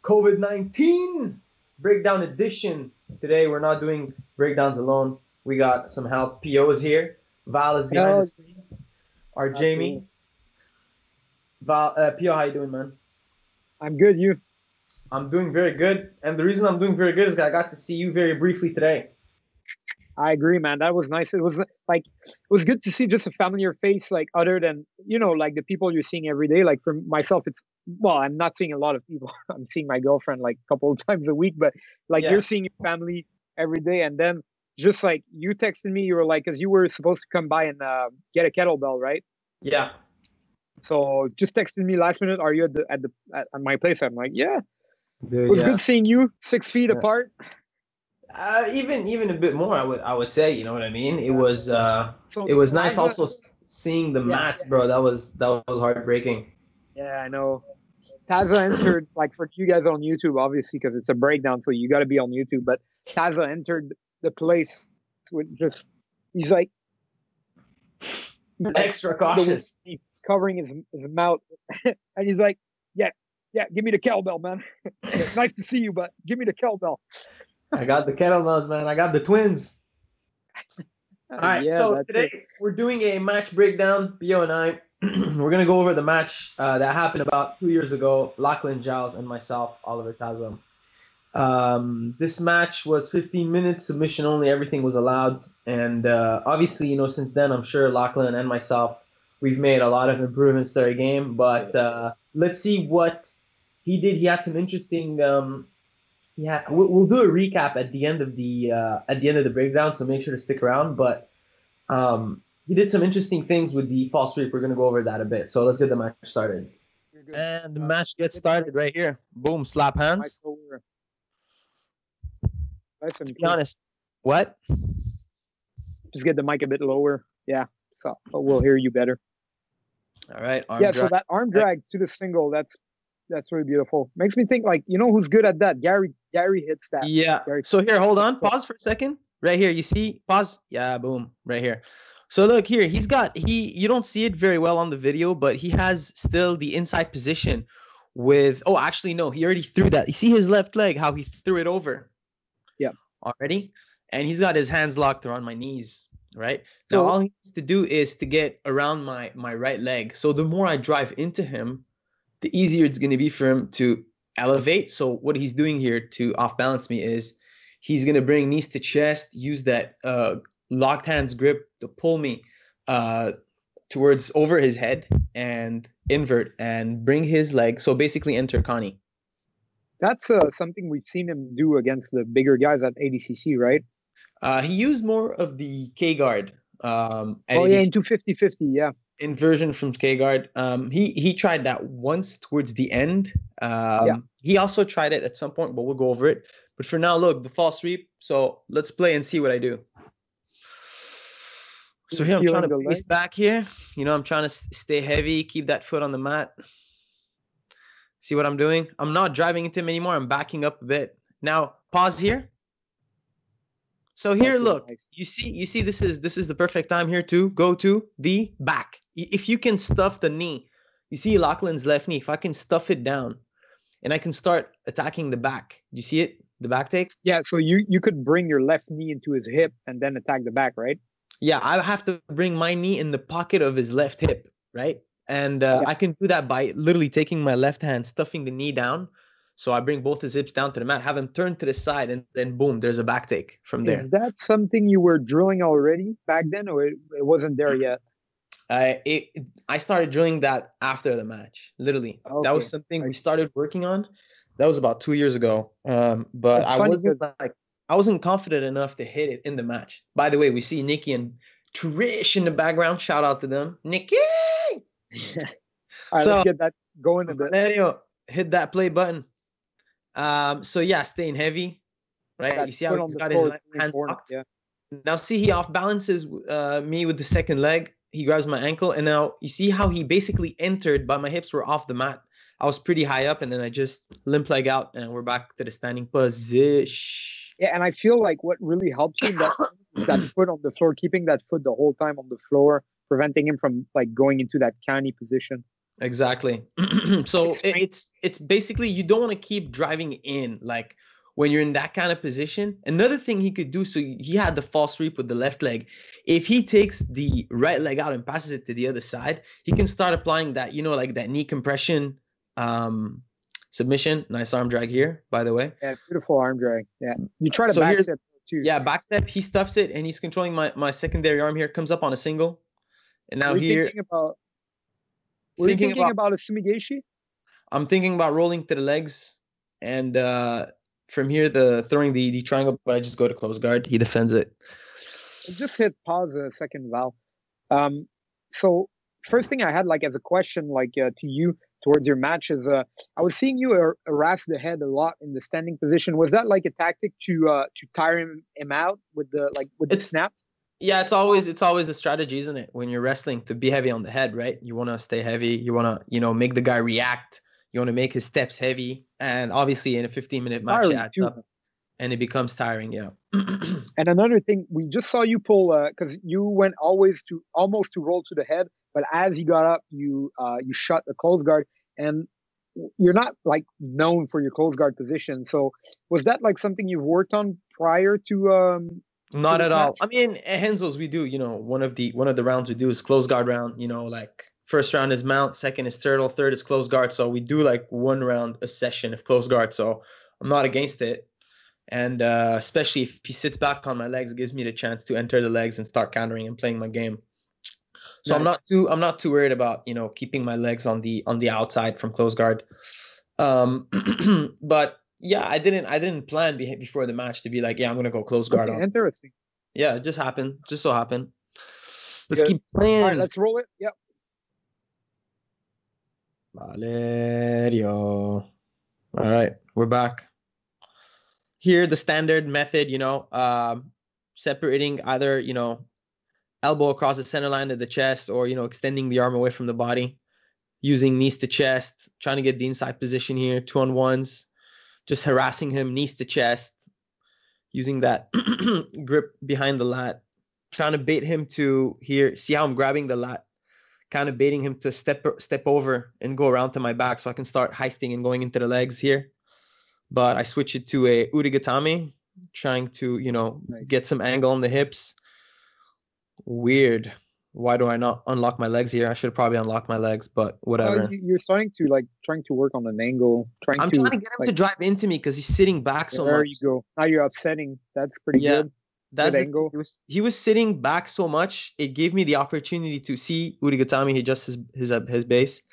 COVID-19 breakdown edition. Today we're not doing breakdowns alone. We got some help. PO is here. Val is behind the screen. Our Jamie. Val, PO, how you doing, man? I'm good. You? I'm doing very good. And the reason I'm doing very good is I got to see you very briefly today. I agree, man. That was nice. It was good to see just a familiar face, like other than, like the people you're seeing every day. Like for myself, I'm not seeing a lot of people. I'm seeing my girlfriend like a couple of times a week, but you're seeing your family every day. And then just like you texted me, you were like, cause you were supposed to come by and get a kettlebell, right? Yeah. So just texted me last minute. Are you at my place? I'm like, yeah. Dude, it was good seeing you 6 feet apart. Even a bit more, I would say. You know what I mean? It was nice also seeing the mats, bro. That was heartbreaking. Yeah, I know. Taza entered, like for you guys on YouTube, obviously, because it's a breakdown, so you got to be on YouTube. But Taza entered the place with he's like extra cautious, covering his mouth, and he's like, yeah, give me the kettlebell, man. Nice to see you, but give me the kettlebell. I got the kettlebells, man. I got the twins. All right, so today we're doing a match breakdown. Bio and I, we're going to go over the match that happened about 2 years ago, Lachlan Giles and myself, Oliver Taza. This match was 15 minutes, submission only, everything was allowed. And obviously, since then, I'm sure Lachlan and myself, we've made a lot of improvements to our game. But let's see what he did. He had some interesting... we'll do a recap at the end of the breakdown, so make sure to stick around. But he did some interesting things with the false sweep. We're gonna go over that a bit. So let's get the match started. And the match gets started right here. Boom, slap hands. To be honest, what? Just get the mic a bit lower. Yeah, so we'll hear you better. All right. So that arm drag to the single, that's really beautiful. Makes me think who's good at that? Gary hits that. Yeah. So here, hold on. Pause for a second. Right here. You see? Pause. Yeah, boom. Right here. So look here. You don't see it very well on the video, but he has still the inside position with, actually, no, he already threw that. You see his left leg, how he threw it over? Yeah. Already? And he's got his hands locked around my knees, right? So now all he needs to do is to get around my right leg. So the more I drive into him, the easier it's going to be for him to elevate. So what he's doing here to off-balance me is he's going to bring knees to chest, use that locked hands grip to pull me towards over his head and invert and bring his leg. So basically enter Connie. That's something we've seen him do against the bigger guys at ADCC, right? He used more of the K-guard. Into 50-50, yeah. Inversion from K-guard. He tried that once towards the end. He also tried it at some point, but we'll go over it. But for now, look, the false sweep. So let's play and see what I do. So here I'm trying to face back here. I'm trying to stay heavy, keep that foot on the mat. See what I'm doing? I'm not driving into him anymore. I'm backing up a bit. Now pause here. So here, look, you see, this is the perfect time here to go to the back. If you can stuff the knee, you see Lachlan's left knee. If I can stuff it down, and I can start attacking the back. Do you see it? The back take? Yeah. So you could bring your left knee into his hip and then attack the back, right? Yeah, I have to bring my knee in the pocket of his left hip, right? And I can do that by literally taking my left hand, stuffing the knee down. So I bring both his hips down to the mat, have him turn to the side, and then boom, there's a back take from there. Is that something you were drilling already back then, or it wasn't there yet? I started drilling that after the match, literally. Okay. That was something we started working on. That was about 2 years ago. But I wasn't confident enough to hit it in the match. By the way, we see Nikki and Trish in the background. Shout out to them. Nikki! All right, let's get that going a bit. Valerio, hit that play button. So yeah, staying heavy, right? You see how he's got his hands locked? Yeah. Now see, he off balances me with the second leg. He grabs my ankle, and now you see how he basically entered, but my hips were off the mat. I was pretty high up, and then I just limp leg out, and we're back to the standing position. Yeah, and I feel like what really helps you that foot on the floor, keeping that foot the whole time on the floor, preventing him from going into that canny position. Exactly. So it's basically you don't want to keep driving in like when you're in that kind of position. Another thing he could do, so he had the false sweep with the left leg. If he takes the right leg out and passes it to the other side, he can start applying that, like that knee compression submission. Nice arm drag here, by the way. Yeah, beautiful arm drag. Yeah. You try to So back step too. Yeah, back step. He stuffs it and he's controlling my secondary arm here. Comes up on a single. And now here. Were you thinking about a sumigashi? I'm thinking about rolling to the legs, and from here, throwing the triangle, but I just go to close guard. He defends it. Just hit pause a second, Val. So first thing I had like as a question, like to you towards your match is, I was seeing you harass the head a lot in the standing position. Was that like a tactic to tire him out with the snap? Yeah, it's always a strategy, isn't it? When you're wrestling, to be heavy on the head, right? You want to stay heavy. You want to, make the guy react. You want to make his steps heavy. And obviously in a 15-minute match, it adds up and it becomes tiring. Yeah. And another thing, we just saw you pull, because you went almost to roll to the head, but as you got up, you shut the close guard, and you're not like known for your close guard position. So was that like something you've worked on prior to Not at all. I mean, at Hensel's we do, one of the rounds we do is close guard round, like first round is mount, second is turtle, third is close guard. So we do like one round a session of close guard. So I'm not against it. And especially if he sits back on my legs, it gives me the chance to enter the legs and start countering and playing my game. So nice. I'm not too worried about, keeping my legs on the outside from close guard. But yeah, I didn't plan before the match to be like, yeah, I'm gonna go close guard. Okay, interesting. Yeah, it just happened. Just so happened. Let's keep playing. All right, let's roll it. Yep. Valerio. All right, we're back. Here, the standard method, separating either, elbow across the center line of the chest or, extending the arm away from the body, using knees to chest, trying to get the inside position here, 2-on-1s. Just harassing him, knees to chest, using that grip behind the lat, trying to bait him to here. See how I'm grabbing the lat, kind of baiting him to step over and go around to my back so I can start heisting and going into the legs here. But I switch it to a urigatame, trying to, get some angle on the hips. Weird. Why do I not unlock my legs here? I should probably unlock my legs, but whatever. You're starting to trying to work on an angle. I'm trying to get him to drive into me because he's sitting back so much. There you go. Now you're upsetting. That's pretty good. That's good angle. He was sitting back so much. It gave me the opportunity to see Urigatami. He adjusts his base.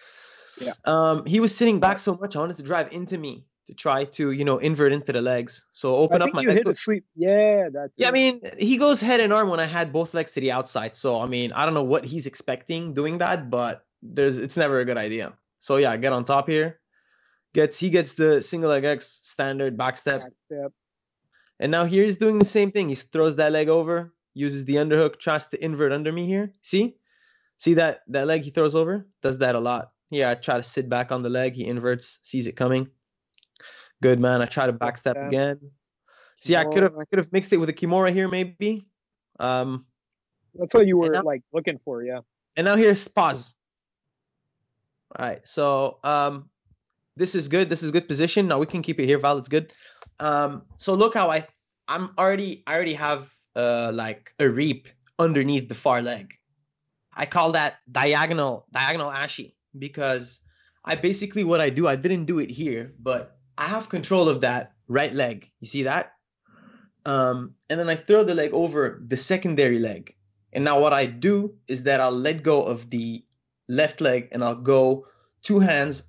Yeah. He was sitting back so much. I wanted to drive into me to try to invert into the legs. So open up my legs. Hit a sweep. Yeah, that's. Yeah, I mean, he goes head and arm when I had both legs to the outside. So I mean, I don't know what he's expecting doing that, but it's never a good idea. So yeah, get on top here. He gets the single leg X standard back step. And now here he's doing the same thing. He throws that leg over, uses the underhook, tries to invert under me here. See that leg he throws over? Does that a lot. Here I try to sit back on the leg. He inverts, sees it coming. Good, man. I try to backstep again. See, I could have mixed it with a kimura here, maybe. That's what you were looking for, yeah. And now here's pause. All right, so this is good. This is good position. Now we can keep it here, Val. It's good. So look how I already have like a reap underneath the far leg. I call that diagonal ashi because I basically what I do. I didn't do it here, but I have control of that right leg. You see that? And then I throw the leg over the secondary leg. And now what I do is that I'll let go of the left leg and I'll go two hands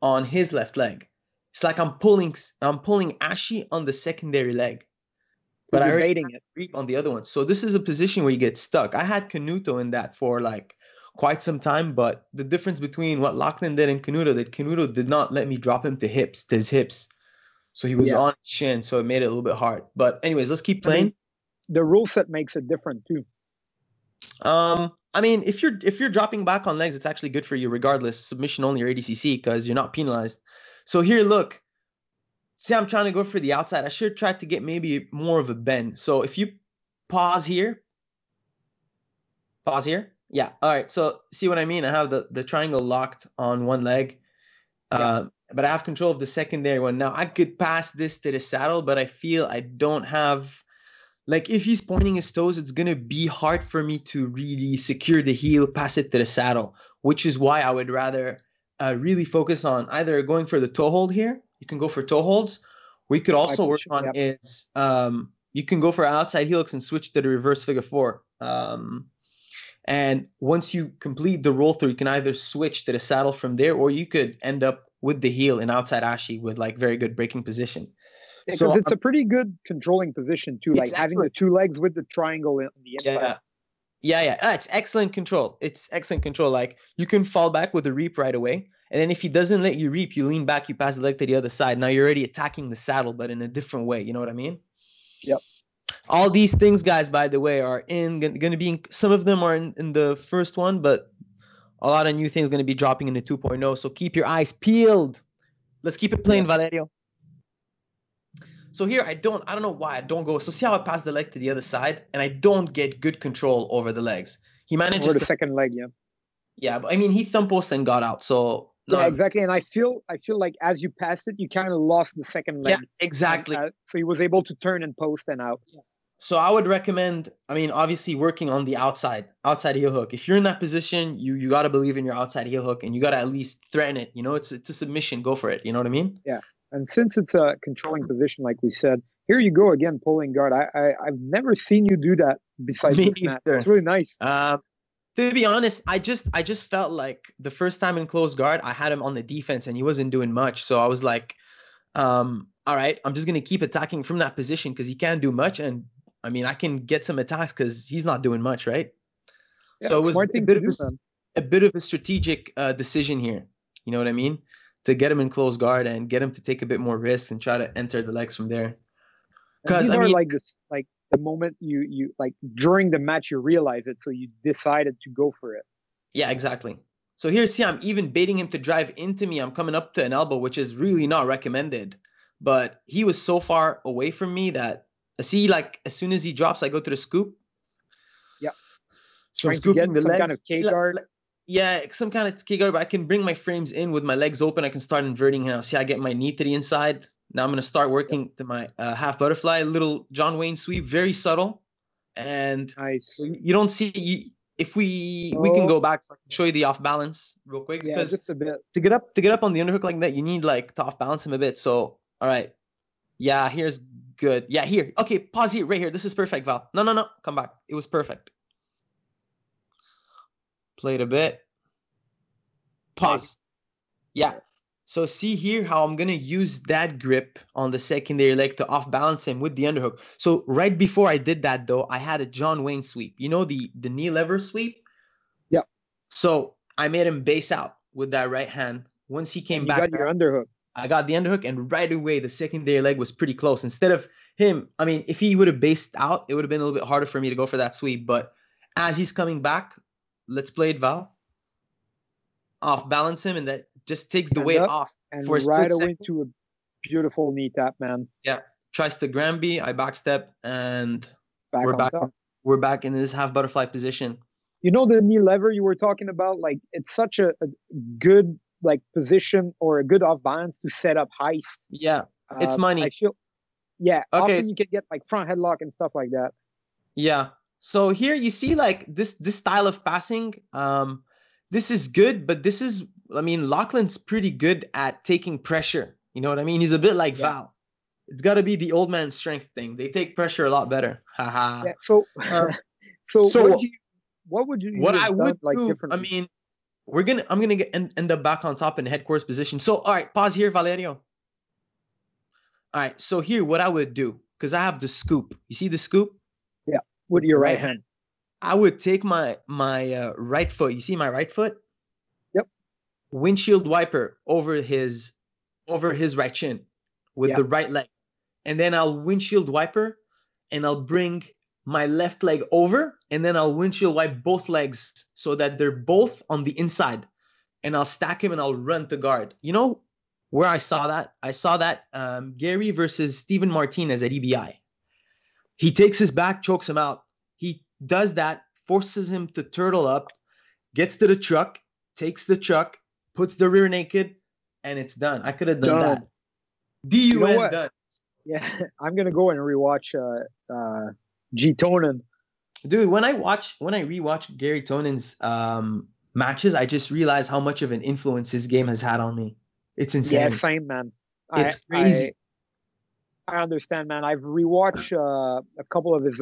on his left leg. It's like I'm pulling ashi on the secondary leg. But I already have reap on the other one. So this is a position where you get stuck. I had Canuto in that for like quite some time, but the difference between what Lachlan did and Canuto did not let me drop him to his hips. So he was on shin, so it made it a little bit hard. But anyways, let's keep playing. The rule set makes it different too. I mean, if you're dropping back on legs, it's actually good for you regardless, submission only or ADCC, because you're not penalized. So here, look. See, I'm trying to go for the outside. I should try to get maybe more of a bend. So if you pause here, Yeah. All right. So see what I mean? I have the triangle locked on one leg, but I have control of the secondary one. Now I could pass this to the saddle, but I feel I don't have, like, if he's pointing his toes, it's going to be hard for me to really secure the heel, pass it to the saddle, which is why I would rather really focus on either going for the toe hold here. You can go for toe holds. We could also work on is you can go for outside heel hooks and switch to the reverse figure four. And once you complete the roll through, you can either switch to the saddle from there, or you could end up with the heel in outside ashi with like very good braking position. Because it's a pretty good controlling position too, like having the two legs with the triangle on the inside. Yeah. It's excellent control. It's excellent control. Like you can fall back with a reap right away. And then if he doesn't let you reap, you lean back, you pass the leg to the other side. Now you're already attacking the saddle, but in a different way. You know what I mean? Yep. All these things, guys, by the way, are going to be, some of them are in the first one, but a lot of new things going to be dropping in the 2.0. So keep your eyes peeled. Let's keep it playing, Valerio. So here, I don't know why I don't go. So see how I pass the leg to the other side, and I don't get good control over the legs. He manages over the second leg, yeah. Yeah, but I mean, he thumb post and got out. So yeah, exactly. And I feel like as you passed it, you kind of lost the second leg. Yeah, exactly. So he was able to turn and post and out. Yeah. So I would recommend, I mean, obviously working on the outside heel hook. If you're in that position, you got to believe in your outside heel hook, and you got to at least threaten it. You know, it's a submission. Go for it. You know what I mean? Yeah. And since it's a controlling position, like we said, here you go again, pulling guard. I've never seen you do that besides this match. It's really nice. To be honest, I just felt like the first time in close guard, I had him on the defense and he wasn't doing much. So I was like, all right, I'm just going to keep attacking from that position because he can't do much. And I mean, I can get some attacks because he's not doing much, right? Yeah, so it was a bit of a strategic decision here. You know what I mean? To get him in close guard and get him to take a bit more risk and try to enter the legs from there. Because I mean, like this, like the moment you like during the match you realize it, so you decided to go for it. Yeah, exactly. So here, see, I'm even baiting him to drive into me. I'm coming up to an elbow, which is really not recommended. But he was so far away from me that, see, like as soon as he drops, I go to the scoop. Yeah. So I'm scooping the legs. Kind of K guard. Yeah, some kind of K guard, but I can bring my frames in with my legs open. I can start inverting now. See, I get my knee to the inside. Now I'm going to start working to my half butterfly, little John Wayne sweep, very subtle. And nice. So you don't see, if we can go back so I can show you the off balance real quick. Yeah, because just a bit. To get up on the underhook like that, you need like to off balance him a bit. So, all right. Yeah, here's good. Yeah, here. Okay, pause here, right here. This is perfect, Val. No. Come back. It was perfect. Played a bit. Pause. Nice. Yeah. So see here how I'm going to use that grip on the secondary leg to off balance him with the underhook. So right before I did that though, I had a John Wayne sweep. You know, the knee lever sweep? Yeah. So I made him base out with that right hand. Once he came back. You got your underhook. I got the underhook, and right away the secondary leg was pretty close. Instead of him, I mean, if he would have based out, it would have been a little bit harder for me to go for that sweep. But as he's coming back, let's play it, Val. Off balance him, and that just takes the weight off. And for right away to a beautiful knee tap, man. Yeah. Tries to Granby, I backstep, and we're back. We're back in this half butterfly position. You know the knee lever you were talking about? Like, it's such a good like position or a good off balance to set up heist. Yeah, it's money. I feel, yeah. Okay. Often you can get like front headlock and stuff like that. Yeah. So here you see like this style of passing. This is good, but this is, I mean, Lachlan's pretty good at taking pressure. You know what I mean? He's a bit like Val. It's got to be the old man strength thing. They take pressure a lot better. Haha. Yeah. So what would you what I would like do? I mean, I'm gonna end up back on top in the headquarters position. So all right, pause here, Valerio. All right, so here what I would do, because I have the scoop. You see the scoop? Yeah, with your right hand. I would take my right foot. You see my right foot? Yep. Windshield wiper over his right shin with the right leg, and then I'll windshield wiper, and I'll bring my left leg over, and then I'll windshield wipe both legs so that they're both on the inside, and I'll stack him and I'll run to guard. You know where I saw that? I saw that Gary versus Steven Martinez at EBI. He takes his back, chokes him out. He does that, forces him to turtle up, gets to the truck, takes the truck, puts the rear naked, and it's done. I could have done that. D-U-N, done. Yeah, I'm gonna go and rewatch G Tonin. Dude, when I rewatch Gary Tonin's matches, I just realize how much of an influence his game has had on me. It's insane. Yeah, same, man. It's crazy. I understand, man. I've rewatched a couple of his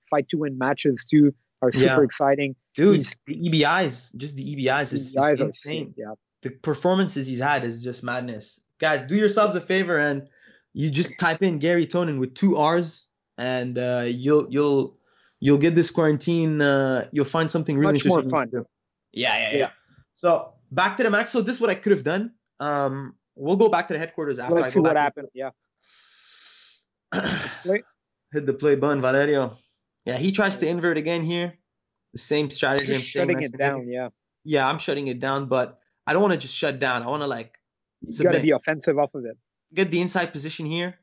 fight to win matches too. Are super exciting. Dude, the EBIs, just the EBIs is insane. Yeah. The performances he's had is just madness. Guys, do yourselves a favor and you just type in Gary Tonin with 2 R's, and you'll get this quarantine. You'll find something really much more fun. Yeah. So back to the match. So this is what I could have done. We'll go back to the headquarters after. Let's see what happened. Yeah. Hit the play button, Valerio. Yeah, he tries to invert again here. The same strategy. Just shutting it down. Yeah. Yeah, I'm shutting it down, but I don't want to just shut down. I want to like. You got to be offensive off of it. Get the inside position here.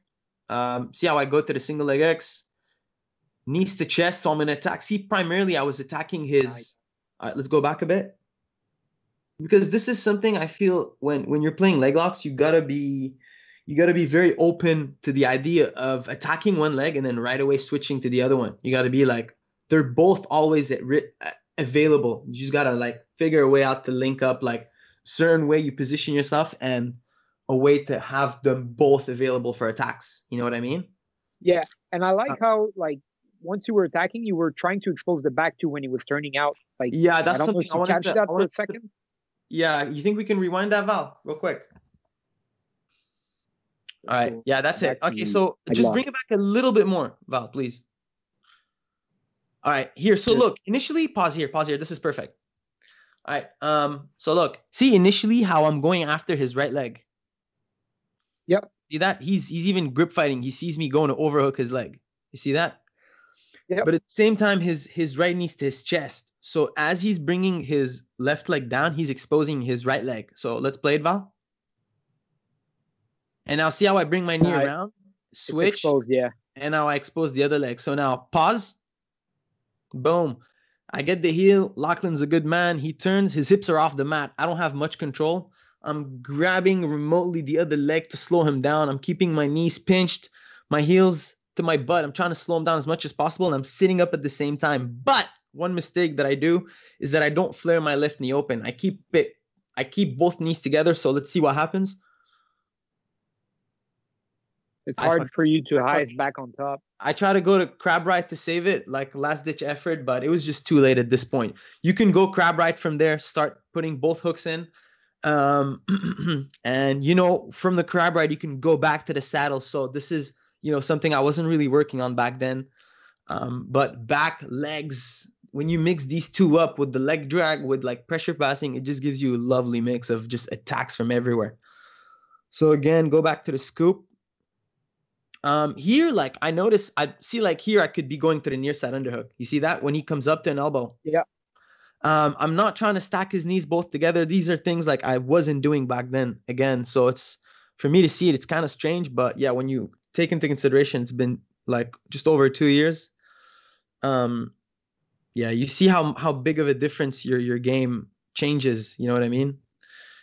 See how I go to the single leg X. Knees to chest, so I'm going to attack. See, primarily I was attacking his... All right, let's go back a bit. Because this is something I feel when you're playing leg locks, you got to be very open to the idea of attacking one leg and then right away switching to the other one. You got to be like, they're both always available. You just got to like figure a way out to link up, like certain way you position yourself and a way to have them both available for attacks. You know what I mean? Yeah, and I like how like once you were attacking, you were trying to expose the back too when he was turning out. Like, yeah, that's something I want to catch that for a second. Yeah, you think we can rewind that, Val, real quick? All right, yeah, that's it. Okay, so just bring it back a little bit more, Val, please. All right, here. So look, initially, pause here. This is perfect. All right, so look, see initially how I'm going after his right leg. Yep. See that? He's even grip fighting. He sees me going to overhook his leg. You see that? Yep. But at the same time, his right knee's to his chest. So as he's bringing his left leg down, he's exposing his right leg. So let's play it, Val. And now see how I bring my knee around, switch, exposed, yeah. And now I expose the other leg. So now pause. Boom. I get the heel. Lachlan's a good man. He turns. His hips are off the mat. I don't have much control. I'm grabbing remotely the other leg to slow him down. I'm keeping my knees pinched, my heels to my butt. I'm trying to slow him down as much as possible, and I'm sitting up at the same time. But one mistake that I do is that I don't flare my left knee open. I keep both knees together. So let's see what happens. It's hard for you to hide back on top. I try to go to crab right to save it, like last ditch effort, but it was just too late at this point. You can go crab right from there, start putting both hooks in. And you know, from the crab right, you can go back to the saddle. So this is, you know, something I wasn't really working on back then. But back, legs, when you mix these two up with the leg drag, with like pressure passing, it just gives you a lovely mix of just attacks from everywhere. So again, go back to the scoop. Here, like I notice, I see like here, I could be going to the near side underhook. You see that when he comes up to an elbow? Yeah. I'm not trying to stack his knees both together. These are things like I wasn't doing back then again. So it's, for me to see it, it's kind of strange, but yeah, when you take into consideration, it's been like just over 2 years. Yeah, you see how big of a difference your game changes. You know what I mean?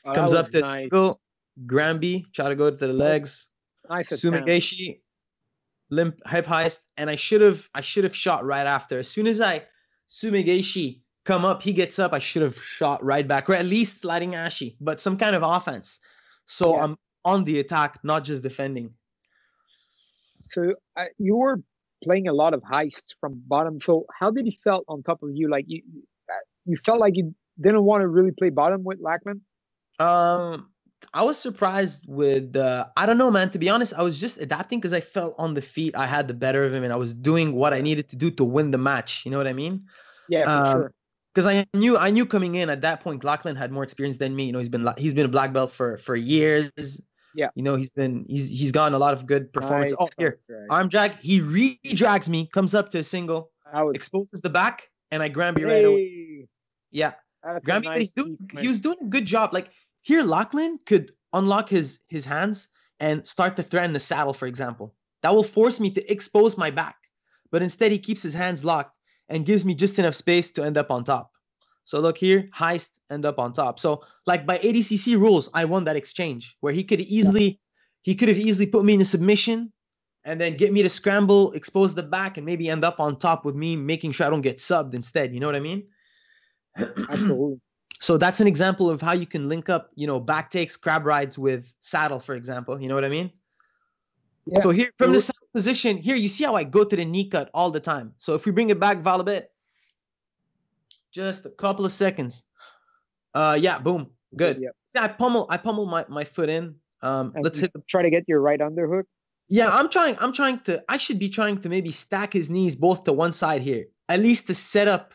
Oh, comes up to single, Granby, try to go to the legs, nice Sumigashi, limp hip heist, and I should have shot right after. As soon as Sumigashi come up, he gets up, I should have shot right back, or at least sliding Ashi, but some kind of offense. So yeah. I'm on the attack, not just defending. So you were playing a lot of heists from bottom. So how did he felt on top of you? Like you felt like you didn't want to really play bottom with Lachlan? I was surprised with, I don't know, man. To be honest, I was just adapting because I felt on the feet I had the better of him, and I was doing what I needed to do to win the match. You know what I mean? Yeah, for sure. Because I knew coming in at that point, Lachlan had more experience than me. You know, he's been a black belt for years. Yeah. You know, he's gotten a lot of good performance. Nice. Here, arm drag. He re-drags me, comes up to a single, exposes the back, and I Granby right away. Yeah. Granby, nice he was doing a good job. Like here, Lachlan could unlock his hands and start to threaten the saddle, for example. That will force me to expose my back. But instead, he keeps his hands locked and gives me just enough space to end up on top. So look here, heist, end up on top. So like by ADCC rules, I won that exchange where he could have easily put me in a submission and then get me to scramble, expose the back, and maybe end up on top with me making sure I don't get subbed instead. You know what I mean? Absolutely. So that's an example of how you can link up, back takes, crab rides with saddle, for example. You know what I mean? Yeah. So here from the saddle position, here you see how I go to the knee cut all the time. So if we bring it back, Val, a bit, just a couple of seconds. Yeah, boom, good. Yeah. See, I pummel my foot in. Let's try to get your right underhook. Yeah, I should be trying to maybe stack his knees both to one side here, at least to set up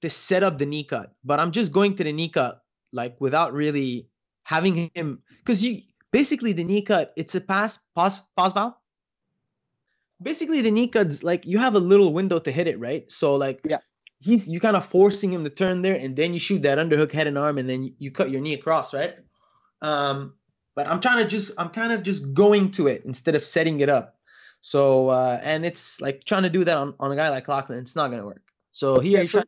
the knee cut. But I'm just going to the knee cut like without really having him, because basically the knee cut, it's a pause Val. Basically the knee cut's like you have a little window to hit it, right? So like you kind of forcing him to turn there, and then you shoot that underhook head and arm, and then you cut your knee across, right? But I'm kind of just going to it instead of setting it up. So and it's like trying to do that on a guy like Lachlan, it's not gonna work. So here, so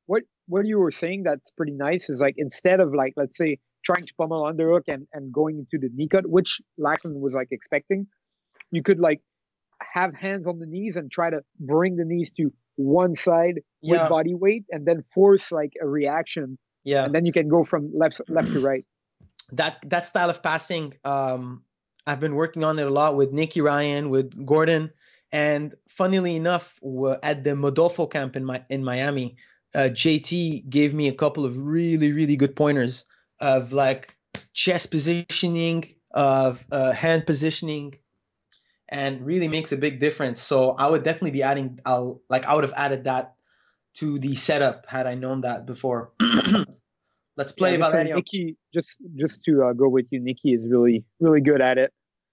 what you were saying that's pretty nice is like instead of like, let's say, trying to pummel underhook and going into the knee cut, which Lachlan was like expecting, you could like have hands on the knees and try to bring the knees to one side with body weight, and then force like a reaction. Yeah, and then you can go from left to right. That style of passing, I've been working on it a lot with Nicky Ryan, with Gordon, and funnily enough, at the Modolfo camp in Miami, JT gave me a couple of really, really good pointers of like chest positioning, of hand positioning, and really makes a big difference. So I would definitely be adding, I would have added that to the setup had I known that before. Let's play Valerio. Nicky, just to go with you, Nicky is really, really good at it.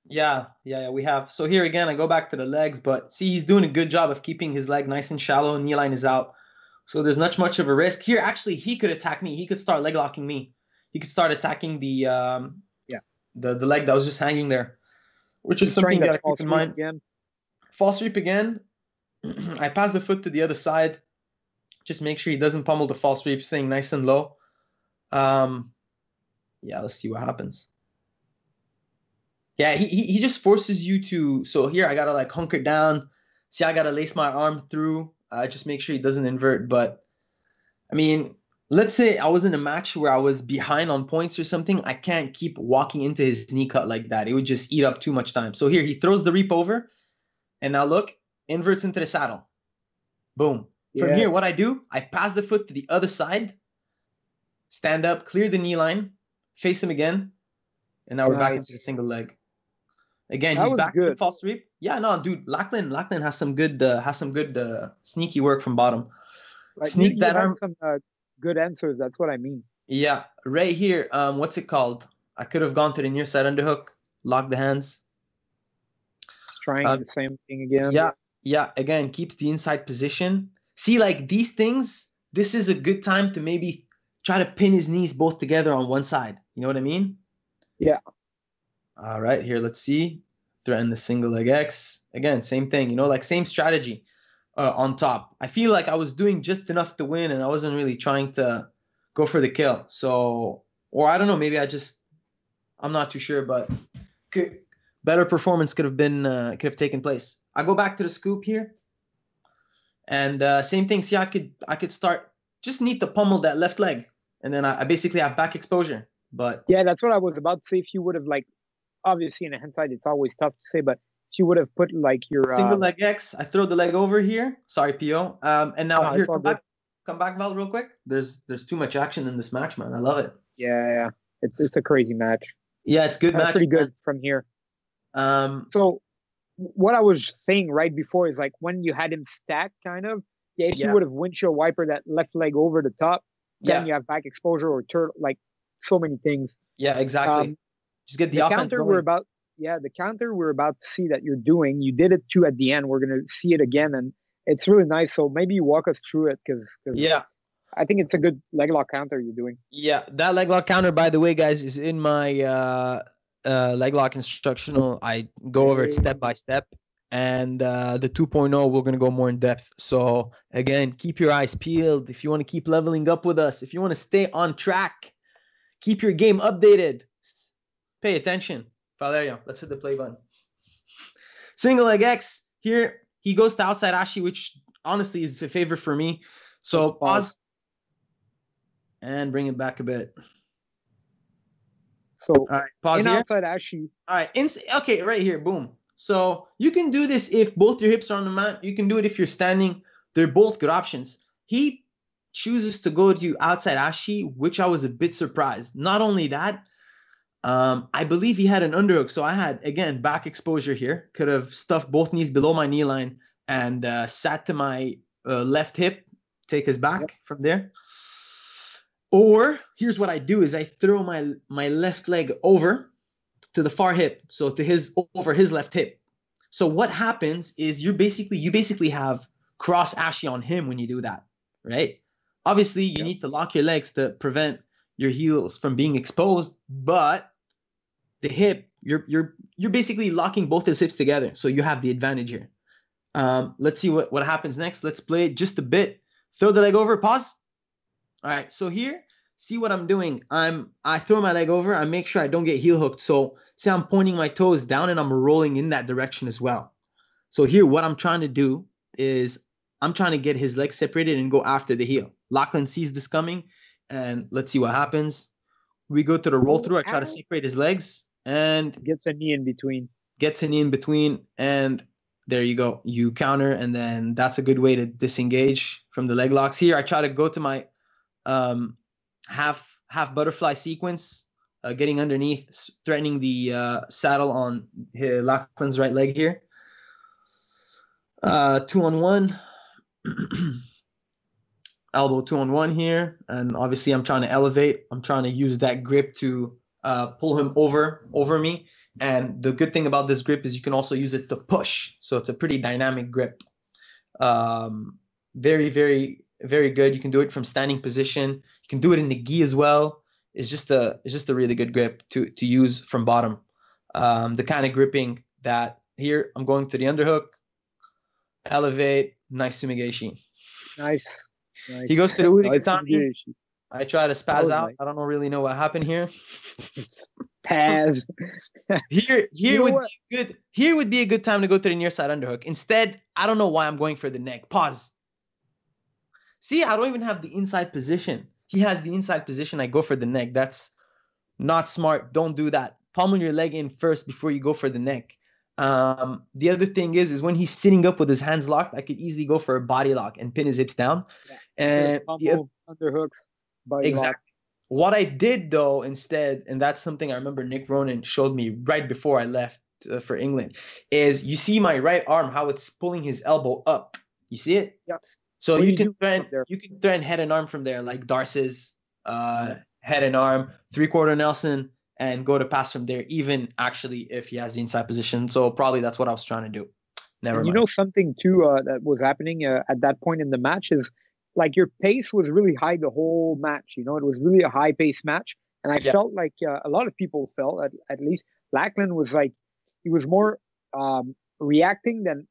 Yeah, we have. So here again, I go back to the legs, but see, he's doing a good job of keeping his leg nice and shallow. Knee line is out. So there's not much of a risk. Here, actually, he could attack me. He could start leg locking me. He could start attacking the leg that was just hanging there, which is something you got to keep in mind. Again. False sweep again. I pass the foot to the other side. Just make sure he doesn't pummel the false sweep, staying nice and low. Yeah, let's see what happens. Yeah, he just forces you to. So here I gotta like hunker down. See, I gotta lace my arm through. Just make sure he doesn't invert. But I mean, let's say I was in a match where I was behind on points or something. I can't keep walking into his knee cut like that. It would just eat up too much time. So here he throws the reap over, and now look, inverts into the saddle. Boom. From here, what I do, I pass the foot to the other side, stand up, clear the knee line, face him again, and now we're back into the single leg. Again, he's back to false sweep. Yeah, no, dude, Lachlan has some good sneaky work from bottom. Like, sneaks that arm. Some good answers. That's what I mean. Yeah, right here. What's it called? I could have gone to the near side underhook, lock the hands. Just trying the same thing again. Yeah. Again, keeps the inside position. See, like these things. This is a good time to maybe try to pin his knees both together on one side. You know what I mean? Yeah. All right, here, let's see. Threaten the single leg X. Again, same thing, like same strategy on top. I feel like I was doing just enough to win, and I wasn't really trying to go for the kill. So, or I don't know, maybe I'm not too sure, but better performance could have taken place. I go back to the scoop here. And same thing, see, I could start, just need to pummel that left leg. And then I basically have back exposure. But yeah, that's what I was about to say. If you would have obviously in a hand side, it's always tough to say, but if you would have put like your single leg X, I throw the leg over here. Sorry, PO. And now here, come back, Val, real quick. There's too much action in this match, man. I love it. Yeah. It's a crazy match. Yeah, it's good match. Pretty good from here. So what I was saying right before is like when you had him stacked, kind of. Yeah, if you would have windshield wiper that left leg over the top, then you have back exposure or turn, like so many things. Yeah, exactly. Just get the offense counter going. The counter we're about to see that you're doing, you did it too at the end. We're going to see it again, and it's really nice. So maybe you walk us through it because I think it's a good leg lock counter you're doing. Yeah, that leg lock counter, by the way, guys, is in my leg lock instructional. I go over it step by step. And the 2.0, we're going to go more in depth. So again, keep your eyes peeled. If you want to keep leveling up with us, if you want to stay on track, keep your game updated, pay attention. Valerio, let's hit the play button. Single leg X. Here, he goes to outside Ashi, which honestly is a favor for me. So pause and bring it back a bit. So all right, pause in here. Outside Ashi. All right, okay, right here, boom. So you can do this if both your hips are on the mat. You can do it if you're standing. They're both good options. He chooses to go to outside Ashi, which I was a bit surprised. Not only that, I believe he had an underhook. So I had, again, back exposure here. Could have stuffed both knees below my knee line and sat to my left hip, take his back from there. Or here's what I do is I throw my left leg over to the far hip, so to over his left hip. So what happens is you basically have cross Ashi on him when you do that, right? Obviously, you need to lock your legs to prevent your heels from being exposed, but the hip, you're basically locking both his hips together, so you have the advantage here. Let's see what happens next. Let's play it just a bit. Throw the leg over, pause. All right, so here, see what I'm doing. I throw my leg over. I make sure I don't get heel hooked. So see, I'm pointing my toes down and I'm rolling in that direction as well. So here, what I'm trying to do is I'm trying to get his legs separated and go after the heel. Lachlan sees this coming, and let's see what happens. We go to the roll through. I try to separate his legs and gets a knee in between. Gets a knee in between, and there you go. You counter, and then that's a good way to disengage from the leg locks. Here, I try to go to my half butterfly sequence, getting underneath, threatening the saddle on Lachlan's right leg here. 2-on-1. Elbow 2-on-1 here, and obviously I'm trying to elevate. I'm trying to use that grip to pull him over me. And the good thing about this grip is you can also use it to push. So it's a pretty dynamic grip. Very, very, very good. You can do it from standing position. You can do it in the gi as well. It's just a really good grip to use from bottom. The kind of gripping that here I'm going to the underhook, elevate, nice sumigeshi. Nice. He goes to the Udigatami. I try to spaz out. Nice. I don't really know what happened here. Spaz. Here would be good. Here would be a good time to go to the near side underhook. Instead, I don't know why I'm going for the neck. Pause. See, I don't even have the inside position. He has the inside position. I go for the neck. That's not smart. Don't do that. Pummel your leg in first before you go for the neck. The other thing is when he's sitting up with his hands locked, I could easily go for a body lock and pin his hips down. Yeah. And underhooks, body exactly. Lock. What I did though instead, and that's something I remember Nick Ronan showed me right before I left for England, is you see my right arm how it's pulling his elbow up. You see it? Yeah. So you can thread head and arm from there, like Darce's head and arm, 3/4 Nelson, and go to pass from there, even actually if he has the inside position. So probably that's what I was trying to do. Never mind. You know something too that was happening at that point in the match is like your pace was really high the whole match. You know, it was really a high pace match. And I felt like a lot of people felt, at least, Lachlan was like, he was more reacting than,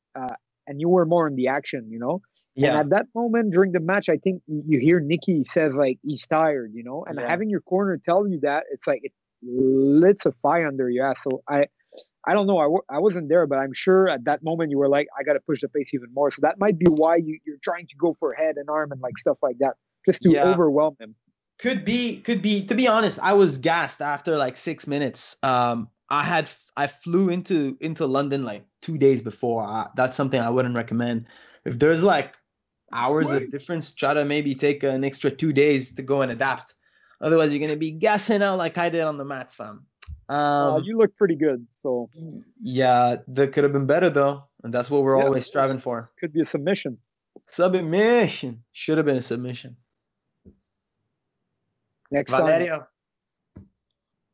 and you were more in the action, you know? Yeah. And at that moment during the match, I think you hear Nikki says like, he's tired, you know? And having your corner tell you that, it's like, it lit a fire under your ass. So I don't know. I wasn't there, but I'm sure at that moment you were like, I got to push the pace even more. So that might be why you're trying to go for head and arm and like stuff like that, just to overwhelm him. Could be. To be honest, I was gassed after like 6 minutes. I flew into London like 2 days before. That's something I wouldn't recommend. If there's like hours of difference, try to maybe take an extra 2 days to go and adapt. Otherwise, you're gonna be gassing out like I did on the mats, fam. You look pretty good, so yeah, that could have been better though, and that's what we're always striving for. Could be a submission. Submission should have been a submission. Next Valerio,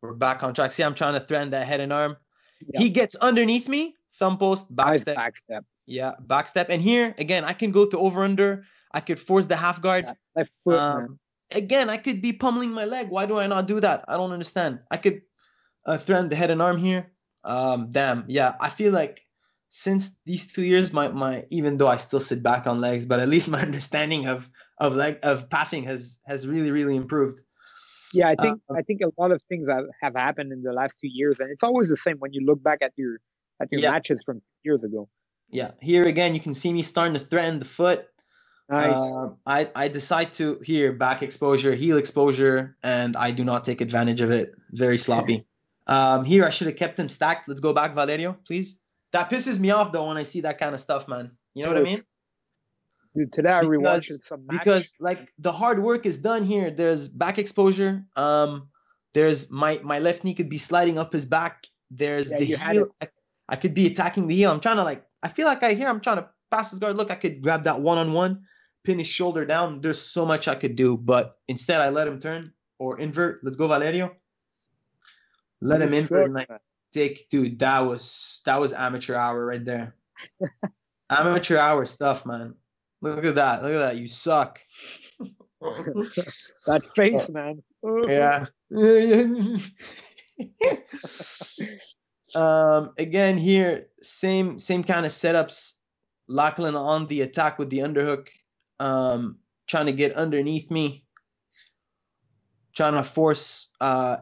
we're back on track. See, I'm trying to thread that head and arm. Yeah. He gets underneath me, thumb post, back step. Back step. Yeah, back step. And here again, I can go to over under. I could force the half guard. Left foot, man. Again, I could be pummeling my leg. Why do I not do that? I don't understand. I could thread the head and arm here. Damn. Yeah, I feel like since these 2 years, my even though I still sit back on legs, but at least my understanding of passing has really improved. Yeah, I think a lot of things have happened in the last 2 years, and it's always the same when you look back at your matches from years ago. Yeah, here again, you can see me starting to threaten the foot. Nice. I decide to here back exposure, heel exposure, and I do not take advantage of it. Very sloppy. Here I should have kept him stacked. Let's go back, Valerio, please. That pisses me off though when I see that kind of stuff, man. You know what I mean? Dude, today I rewatched some match. Because like the hard work is done here. There's back exposure. There's my left knee could be sliding up his back. There's the heel. I could be attacking the heel. I'm trying to I feel like I'm trying to pass his guard. Look, I could grab that one-on-one, pin his shoulder down. There's so much I could do, but instead I let him turn or invert. Let's go, Valerio. Let him invert and dude, that was amateur hour right there. Amateur hour stuff, man. Look at that. Look at that. You suck. That face, man. Yeah. Again here, same kind of setups. Lachlan on the attack with the underhook, trying to get underneath me, trying to force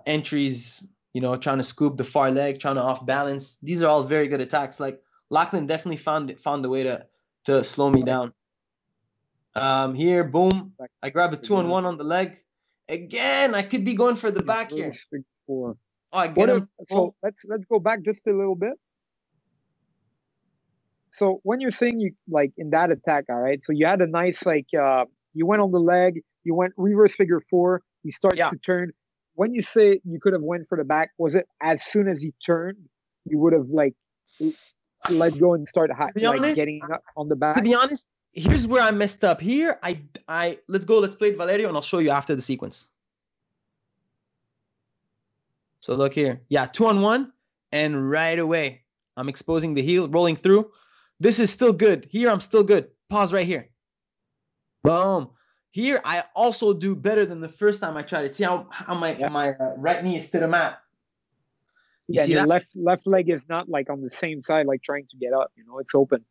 entries, trying to scoop the far leg, trying to off balance. These are all very good attacks. Like Lachlan definitely found a way to slow me down. Here, boom, I grab a 2-on-1 on the leg. Again, I could be going for the back here. Oh, I get him. So let's go back just a little bit. So when you're saying you in that attack, all right, so you had a nice you went on the leg, you went reverse figure 4, he starts to turn. When you say you could have went for the back, was it as soon as he turned, you would have let go and start getting up on the back? To be honest, here's where I messed up. Here, let's play it, Valerio, and I'll show you after the sequence. So look here. Yeah, 2-on-1, and right away, I'm exposing the heel, rolling through. This is still good. Here, I'm still good. Pause right here. Boom. Here, I also do better than the first time I tried it. See how my right knee is to the mat? You see that? Left leg is not on the same side, trying to get up. It's open.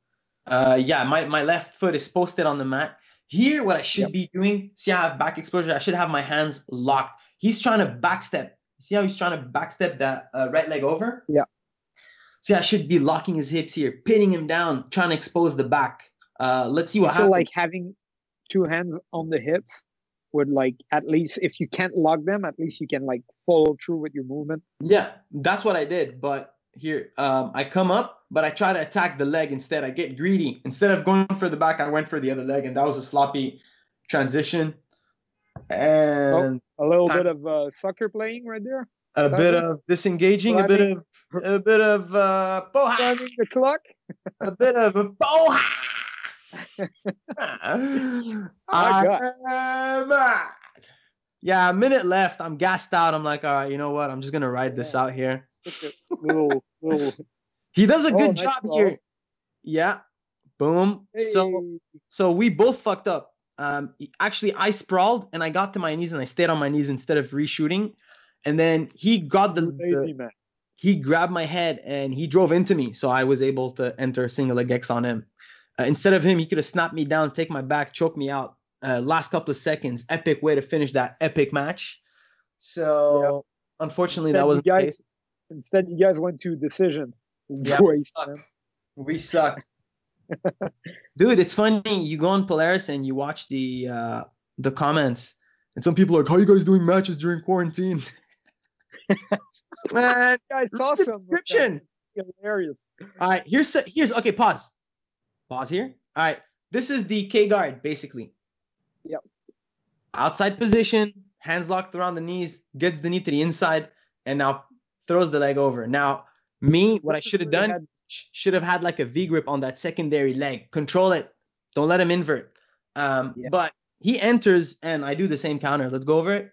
Yeah, my left foot is posted on the mat. Here, what I should be doing, see I have back exposure. I should have my hands locked. He's trying to backstep. See how he's trying to backstep that right leg over? Yeah. See, I should be locking his hips here, pinning him down, trying to expose the back. Let's see what happens. So having two hands on the hips would at least, if you can't lock them, at least you can follow through with your movement. Yeah, that's what I did. But here, I come up, but I try to attack the leg instead. I get greedy. Instead of going for the back, I went for the other leg, and that was a sloppy transition. And a little bit of soccer playing right there. A bit of disengaging, a bit of boha. Timing the clock. A bit of a boha. Yeah, a minute left. I'm gassed out. I'm like, all right, you know what? I'm just gonna ride this out here. Little. He does a good job here. Yeah. Boom. Hey. So we both fucked up. Actually, I sprawled and I got to my knees and I stayed on my knees instead of reshooting. And then he got he grabbed my head and he drove into me. So I was able to enter single leg X on him. Instead of him, he could have snapped me down, take my back, choke me out. Last couple of seconds, epic way to finish that epic match. So unfortunately, that wasn't the case. Instead, you guys went to decision. Yeah, we suck. Dude, it's funny. You go on Polaris and you watch the comments, and some people are like, "How are you guys doing matches during quarantine?" Man, guys, awesome. Description. Hilarious. All right, here's okay. Pause here. All right, this is the K guard basically. Yep. Outside position, hands locked around the knees, gets the knee to the inside, and now throws the leg over. Now, what I should have done. Should have had a V grip on that secondary leg. Control it. Don't let him invert. But he enters and I do the same counter. Let's go over it.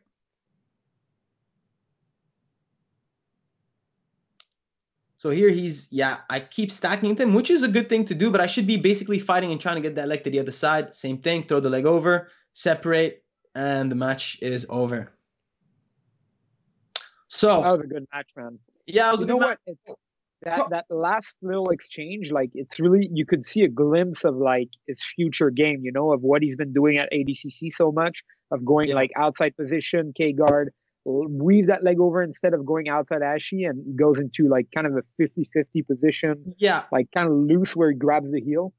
So here I keep stacking him, which is a good thing to do, but I should be basically fighting and trying to get that leg to the other side. Same thing. Throw the leg over, separate, and the match is over. So that was a good match, man. Yeah, it was a good match. that last little exchange, like it's really, you could see a glimpse of like his future game, you know, of what he's been doing at ADCC so much, of going like outside position, K guard, weave that leg over instead of going outside Ashy, and he goes into like kind of a 50-50 position. Yeah. Like kind of loose where he grabs the heel.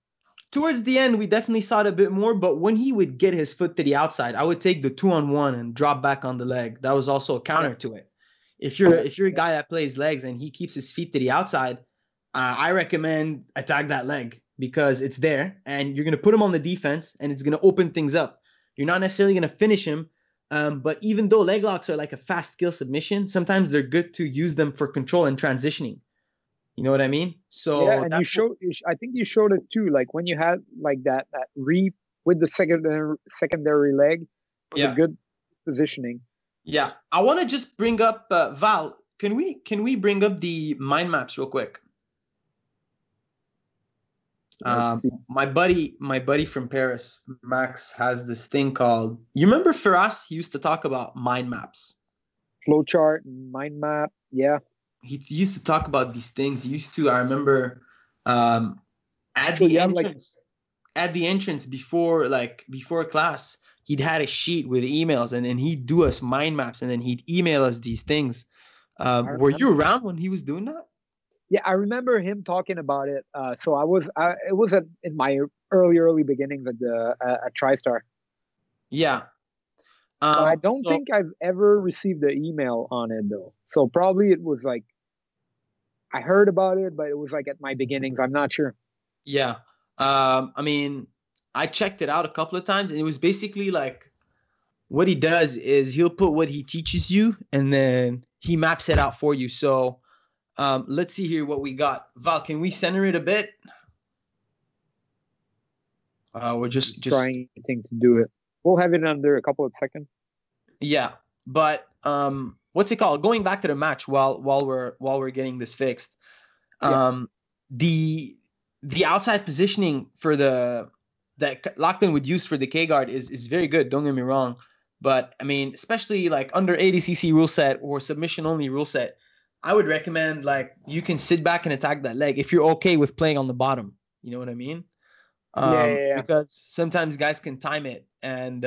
Towards the end, we definitely saw it a bit more, but when he would get his foot to the outside, I would take the 2-on-1 and drop back on the leg. That was also a counter to it. If you're a guy that plays legs and he keeps his feet to the outside, I recommend attack that leg because it's there and you're gonna put him on the defense and it's gonna open things up. You're not necessarily gonna finish him, but even though leg locks are like a fast skill submission, sometimes they're good to use them for control and transitioning. You know what I mean? So yeah, and I think you showed it too. Like when you had like that reap with the secondary leg, was a good positioning. Yeah, I want to just bring up Val. Can we bring up the mind maps real quick? My buddy from Paris, Max, has this thing called. You remember Firas? He used to talk about mind maps, flowchart, mind map. Yeah, he used to talk about these things. He used to. I remember at the entrance before class, he'd had a sheet with emails, and then he'd do us mind maps, and then he'd email us these things. Were you around when he was doing that? Yeah, I remember him talking about it. So it was in my early beginnings at TriStar. Yeah. But I don't think I've ever received an email on it though. So probably it was like I heard about it, but it was like at my beginnings. I'm not sure. Yeah. I mean, I checked it out a couple of times, and it was basically like what he does is he'll put what he teaches you, and then he maps it out for you. So let's see here what we got. Val, can we center it a bit? We're just trying to do it. We'll have it under a couple of seconds. Yeah, but what's it called? Going back to the match while we're getting this fixed. The outside positioning for that Lachlan would use for the K guard is very good. Don't get me wrong, but I mean, especially like under ADCC rule set or submission only rule set, I would recommend like you can sit back and attack that leg if you're okay with playing on the bottom. You know what I mean? Because sometimes guys can time it and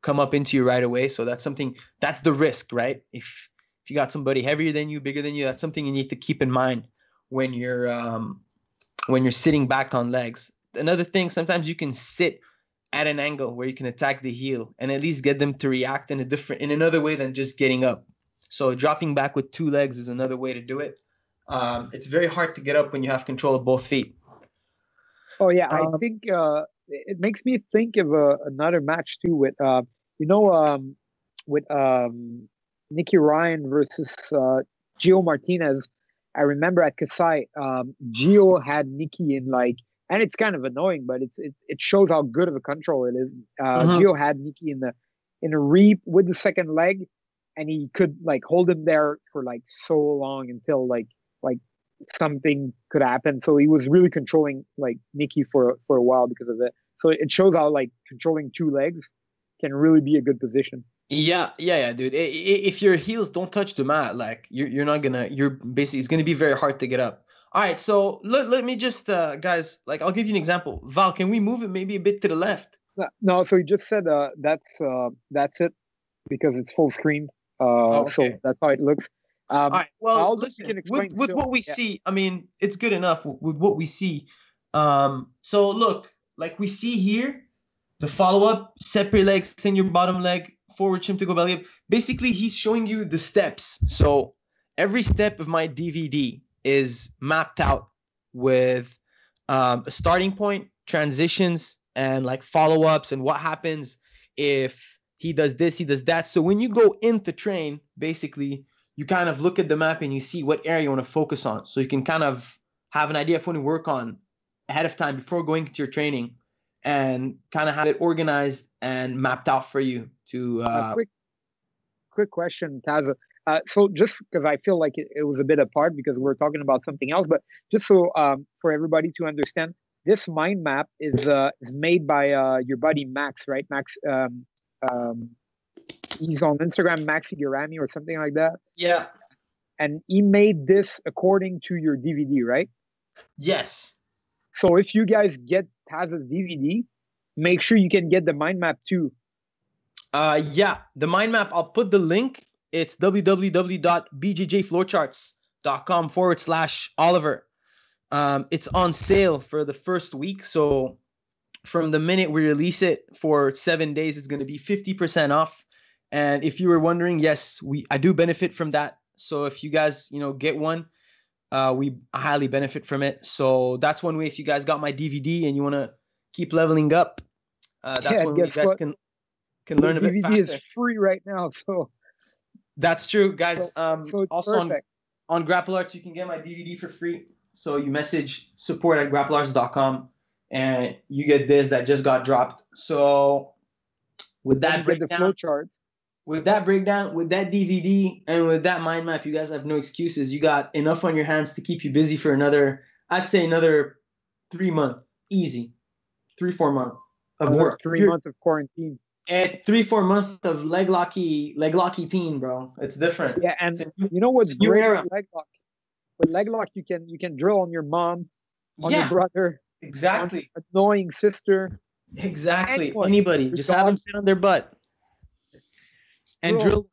come up into you right away. So that's the risk, right? If you got somebody heavier than you, bigger than you, that's something you need to keep in mind when you're sitting back on legs. Another thing, sometimes you can sit at an angle where you can attack the heel and at least get them to react in another way than just getting up. So dropping back with two legs is another way to do it. It's very hard to get up when you have control of both feet. Oh yeah, I think it makes me think of another match too with Nicky Ryan versus Gio Martinez. I remember at Kasai, Gio had Nicky in like, and it's kind of annoying, but it shows how good of a control it is. Gio had Nicky in a reap with the second leg, and he could like hold him there for like so long until like something could happen. So he was really controlling like Nicky for a while because of it. So it shows how like controlling two legs can really be a good position. Yeah, dude. If your heels don't touch the mat, like you're basically, it's gonna be very hard to get up. All right, so let me just guys, like I'll give you an example. Val, can we move it maybe a bit to the left? No, so he just said that's it because it's full screen. Okay. So that's how it looks. All right. Well, listen, with what we see, I mean, it's good enough with what we see. So look, like we see here, the follow-up, separate legs, send your bottom leg, forward chimp to go belly up. Basically, he's showing you the steps. So every step of my DVD is mapped out with a starting point, transitions, and like follow-ups and what happens if he does this, he does that. So when you go into train, basically, you kind of look at the map and you see what area you want to focus on. So you can kind of have an idea of what to work on ahead of time before going into your training and kind of have it organized and mapped out for you to quick question, Taza. So just because I feel like it was a bit apart because we're talking about something else, but just so for everybody to understand, this mind map is made by your buddy Max, right? Max, he's on Instagram, Maxi Garami or something like that. Yeah. and he made this according to your DVD, right? Yes. So if you guys get Taza's DVD, make sure you can get the mind map too. Yeah, the mind map, I'll put the link. It's www.bjjflowcharts.com/Oliver. It's on sale for the first week. So from the minute we release it for 7 days, it's going to be 50% off. And if you were wondering, yes, I do benefit from that. So if you guys, get one, we highly benefit from it. So that's one way. If you guys got my DVD and you want to keep leveling up, that's one way you guys can learn a bit faster. DVD is free right now, so that's true, guys. So also on Grapple Arts, you can get my DVD for free. So you message support@grapplearts.com and you get this that just got dropped. So with that breakdown, with that DVD, and with that mind map, you guys have no excuses. You got enough on your hands to keep you busy for another 3 months, easy, 3-4 months of work. 3 months of quarantine. And 3-4 months of leglocky teen, bro. It's different. Yeah, and you know what's great with leglock? With leglock, you can drill on your mom, on your brother, exactly, on annoying sister, exactly, anybody. Just have them sit on their butt and drill.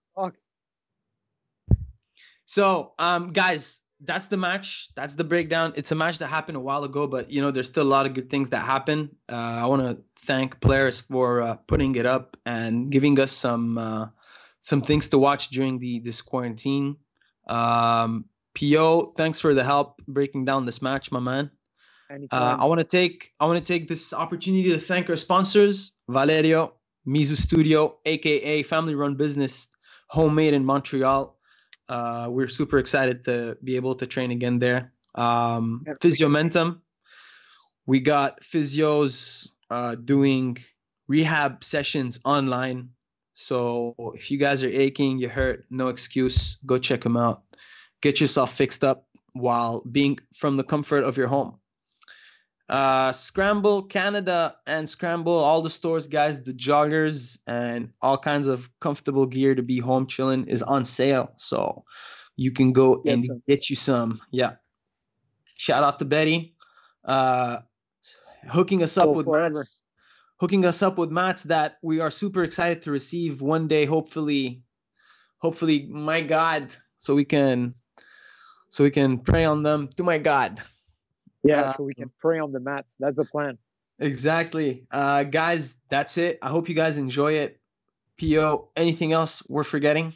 So, guys, that's the match. That's the breakdown. It's a match that happened a while ago, but there's still a lot of good things that happen. I want to thank Polaris for putting it up and giving us some things to watch during this quarantine. PO, thanks for the help breaking down this match, my man. I want to take this opportunity to thank our sponsors, Valerio, Mizu Studio, aka family-run business, homemade in Montreal. We're super excited to be able to train again there. Physiomentum, we got physios doing rehab sessions online. So if you guys are aching, you hurt, no excuse, go check them out. Get yourself fixed up while being from the comfort of your home. Scramble Canada and Scramble, all the stores, guys, the joggers and all kinds of comfortable gear to be home chilling is on sale. So you can go and get you some. Yeah. Shout out to Betty. Hooking us up with mats that we are super excited to receive one day, hopefully, my God, so we can pray on them to my God. Yeah, so we can pray on the mats. That's the plan. Exactly. Guys, that's it. I hope you guys enjoy it. PO, anything else we're forgetting?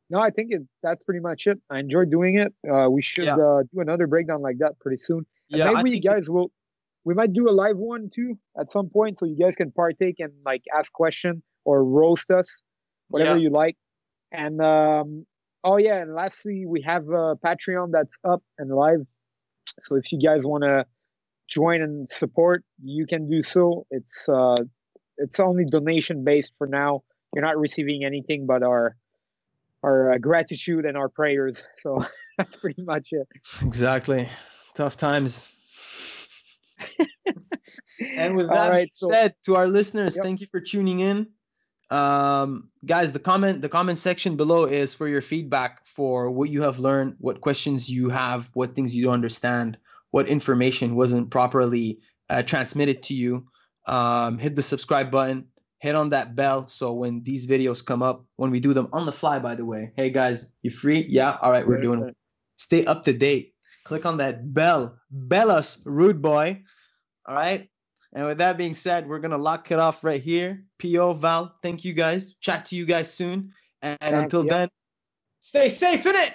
No, I think that's pretty much it. I enjoyed doing it. We should do another breakdown like that pretty soon. And maybe we might do a live one too at some point, so you guys can partake and ask questions or roast us, whatever you like. And and lastly, we have a Patreon that's up and live. So if you guys want to join and support, you can do so. It's only donation based for now. You're not receiving anything but our gratitude and our prayers. So that's pretty much it. Exactly. Tough times. And with that said, to our listeners, thank you for tuning in. Guys, the comment section below is for your feedback for what you have learned, what questions you have, what things you don't understand, what information wasn't properly transmitted to you. Hit the subscribe button, hit on that bell, so when these videos come up, when we do them on the fly, by the way, hey guys, you free? Yeah, all right, we're doing it. Stay up to date. Click on that bell. Bell us, rude boy. All right. And with that being said, we're going to lock it off right here. PO, Val, thank you guys. Chat to you guys soon. And until then, stay safe in it.